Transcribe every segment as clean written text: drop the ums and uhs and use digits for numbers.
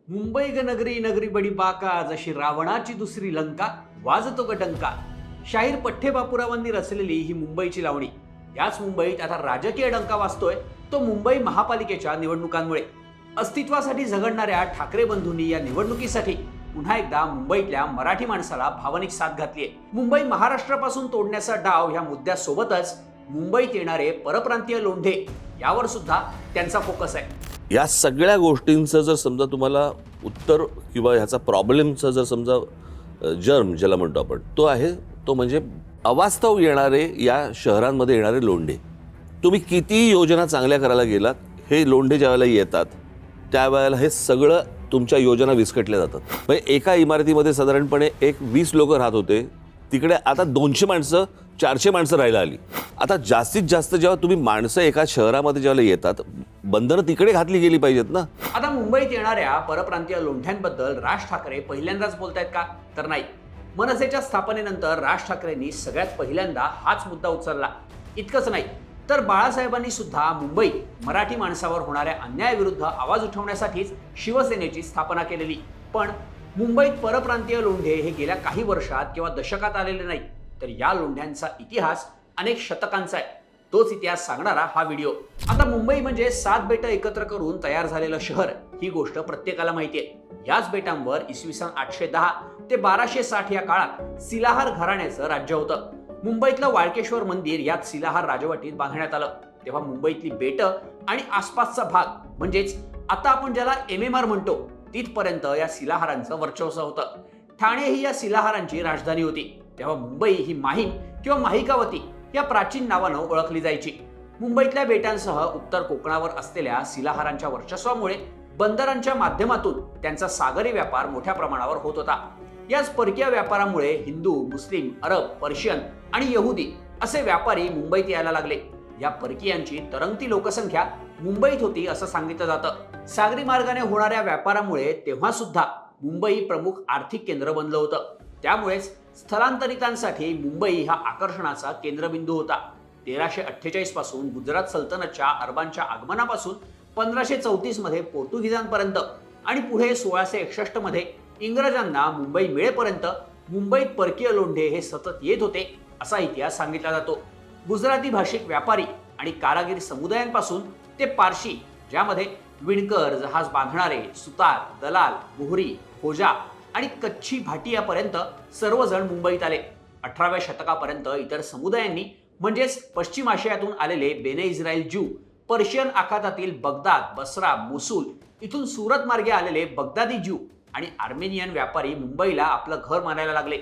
मुंबई ग नगरी नगरी बडी बाका, जशी रावणाची दुसरी लंका, वाजतो ग डंका. शाहीर पठ्ठे बापूरावांनी रचलेली ही मुंबईची लावणी. याच मुंबईत आता राजकीय डंका वाजतोय, तो मुंबई महापालिकेच्या निवडणुकांमुळे. अस्तित्वासाठी झगडणाऱ्या ठाकरे बंधूंनी या निवडणुकीसाठी पुन्हा एकदा मुंबईतल्या मराठी माणसाला भावनिक साथ घातलीय. मुंबई महाराष्ट्रापासून तोडण्याचा डाव ह्या मुद्द्यासोबतच मुंबईत येणारे परप्रांतीय लोंढे यावर सुद्धा त्यांचा फोकस आहे. या सगळ्या गोष्टींचं जर समजा तुम्हाला उत्तर किंवा ह्याचा प्रॉब्लेमचं जर समजा जर्म ज्याला म्हणतो आपण, तो म्हणजे अवास्तव येणारे या शहरांमध्ये येणारे लोंढे. तुम्ही किती योजना चांगल्या करायला गेलात, हे लोंढे ज्या वेळेला येतात त्यावेळेला हे सगळं तुमच्या योजना विस्कटल्या जातात. म्हणजे एका इमारतीमध्ये साधारणपणे 20 लोक राहत होते, तिकडे आता 200 माणसं 400 माणसं राहायला आली. आता जास्तीत जास्त जेव्हा तुम्ही माणसं एका शहरामध्ये जेव्हा येतात, बंधनं तिकडे घातली गेली पाहिजेत ना. आता मुंबईत येणाऱ्या परप्रांतीय लोंढ्यांबद्दल राज ठाकरे पहिल्यांदाच बोलतायत का? तर नाही. मनसेच्या स्थापनेनंतर राज ठाकरेंनी सगळ्यात पहिल्यांदा हाच मुद्दा उचलला. इतकंच नाही तर बाळासाहेबांनी सुद्धा मुंबईत मराठी माणसावर होणाऱ्या अन्यायाविरुद्ध आवाज उठवण्यासाठीच शिवसेनेची स्थापना केलेली. पण मुंबईत परप्रांतीय लोंढे हे गेल्या काही वर्षात किंवा दशकात आलेले नाही, तर या लोंढ्यांचा इतिहास अनेक शतकांचा आहे. तोच इतिहास सांगणारा हा व्हिडिओ. आता मुंबई म्हणजे 7 बेटं एकत्र करून तयार झालेलं शहर, ही गोष्ट प्रत्येकाला माहिती आहे. याच बेटांवर इसवी सन 810 ते 1260 या काळात सिलाहार घराण्याचं राज्य होतं. मुंबईतलं वाळकेश्वर मंदिर यात सिलाहार राजवटीत बांधण्यात आलं. तेव्हा मुंबईतली बेटं आणि आसपासचा भाग, म्हणजेच आता आपण ज्याला MMR म्हणतो, तिथपर्यंत या सिलाहारांचं वर्चस्व होतं. ठाणे ही या सिलाहारांची राजधानी होती. तेव्हा मुंबई ही माहीम किंवा माहिकावती या प्राचीन नावानं ओळखली जायची. मुंबईतल्या बेटांसह उत्तर कोकणावर असलेल्या सिलाहारांच्या वर्चस्वामुळे बंदरांच्या माध्यमातून त्यांचा सागरी व्यापार मोठ्या प्रमाणावर होत होता. याच परकीय व्यापारामुळे हिंदू, मुस्लिम, अरब, पर्शियन आणि यहुदी असे व्यापारी मुंबईत यायला लागले. या परकीयांची तरंगती लोकसंख्या मुंबईत होती असं सांगितलं जातं. सागरी मार्गाने होणाऱ्या व्यापारामुळे तेव्हा सुद्धा मुंबई प्रमुख आर्थिक केंद्र बनलं होतं. त्यामुळेच स्थलांतरितांसाठी मुंबई हा आकर्षणाचा केंद्रबिंदू होता. 1348 पासून गुजरात सल्तनतच्या अरबांच्या आगमनापासून 1534 मध्ये पोर्तुगीजांपर्यंत आणि पुढे 1661 मध्ये इंग्रजांना मुंबई मिळेपर्यंत मुंबईत परकीय लोंढे हे सतत येत होते असा इतिहास सांगितला जातो. गुजराती भाषिक व्यापारी आणि कारागीर समुदायांपासून ते पारशी, ज्यामध्ये विणकर, जहाज बांधणारे, सुतार, दलाल, मोहरी, खोजा आणि कच्छी भाटियापर्यंत सर्वजण मुंबईत आले. 18व्या शतकापर्यंत इतर समुदायांनी म्हणजेच पश्चिम आशियातून आलेले बेने इस्रायल ज्यू, पर्शियन आखातातील बगदाद, बसरा, मोसूल इथून सुरत मार्गे आलेले बगदादी ज्यू आणि आर्मेनियन व्यापारी मुंबईला आपलं घर मानायला लागले.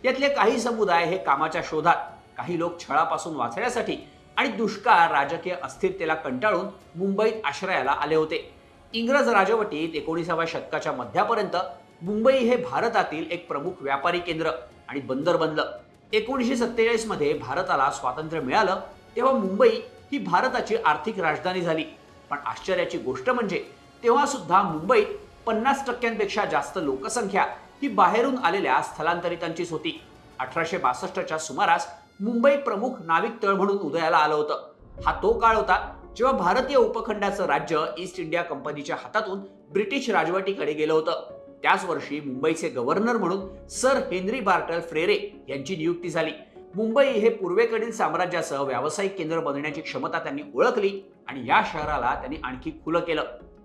यातले काही समुदाय हे कामाच्या शोधात, काही लोक छळापासून वाचण्यासाठी आणि दुष्काळ, राजकीय अस्थिरतेला कंटाळून मुंबईत आश्रयाला आले होते. इंग्रज राजवटीत 19व्या शतकाच्या मध्यापर्यंत मुंबई हे भारतातील एक प्रमुख व्यापारी केंद्र आणि बंदर बनलं. 1947 मध्ये भारताला स्वातंत्र्य मिळालं तेव्हा मुंबई ही भारताची आर्थिक राजधानी झाली. पण आश्चर्याची गोष्ट म्हणजे तेव्हा सुद्धा मुंबईत 50% जास्त लोकसंख्या ही बाहेरून आलेल्या स्थलांतरितांचीच होती. 1862च्या सुमारास मुंबई प्रमुख नाविक तळ म्हणून उदयाला आलं होतं. हा तो काळ होता जेव्हा भारतीय उपखंडाचं राज्य ईस्ट इंडिया कंपनीच्या हातातून ब्रिटिश राजवटीकडे गेलं होतं. त्याच वर्षी मुंबईचे गव्हर्नर म्हणून सर हेनरी बार्टल फ्रेरे यांची नियुक्ती झाली. मुंबई हे पूर्वेकडील साम्राज्याचं व्यावसायिक केंद्र बनण्याची क्षमता त्यांनी ओळखली आणि या शहराला त्यांनी आणखी खुलं केलं.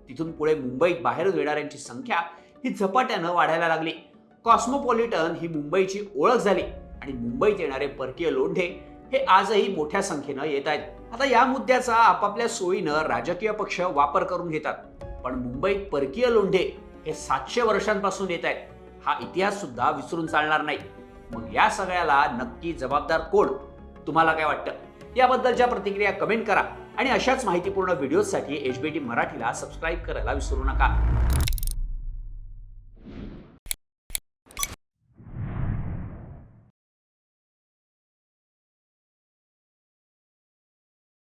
तिथून पुढे मुंबईत बाहेरून येणाऱ्यांची संख्या ही झपाट्यानं वाढायला लागली. कॉस्मोपॉलिटन ही मुंबईची ओळख झाली आणि मुंबईत येणारे परकीय लोंढे हे आजही मोठ्या संख्येनं येत आहेत. आता या मुद्द्याचा आपापल्या सोयीनं राजकीय पक्ष वापर करून घेतात. पण मुंबईत परकीय लोंढे हे 700 वर्षांपासून येत आहेत, हा इतिहास सुद्धा विसरून चालणार नाही. मग या सगळ्याला नक्की जबाबदार कोण? तुम्हाला काय वाटतं? याबद्दलच्या प्रतिक्रिया कमेंट करा आणि अशाच माहितीपूर्ण व्हिडिओसाठी HBT मराठीला सबस्क्राईब करायला विसरू नका.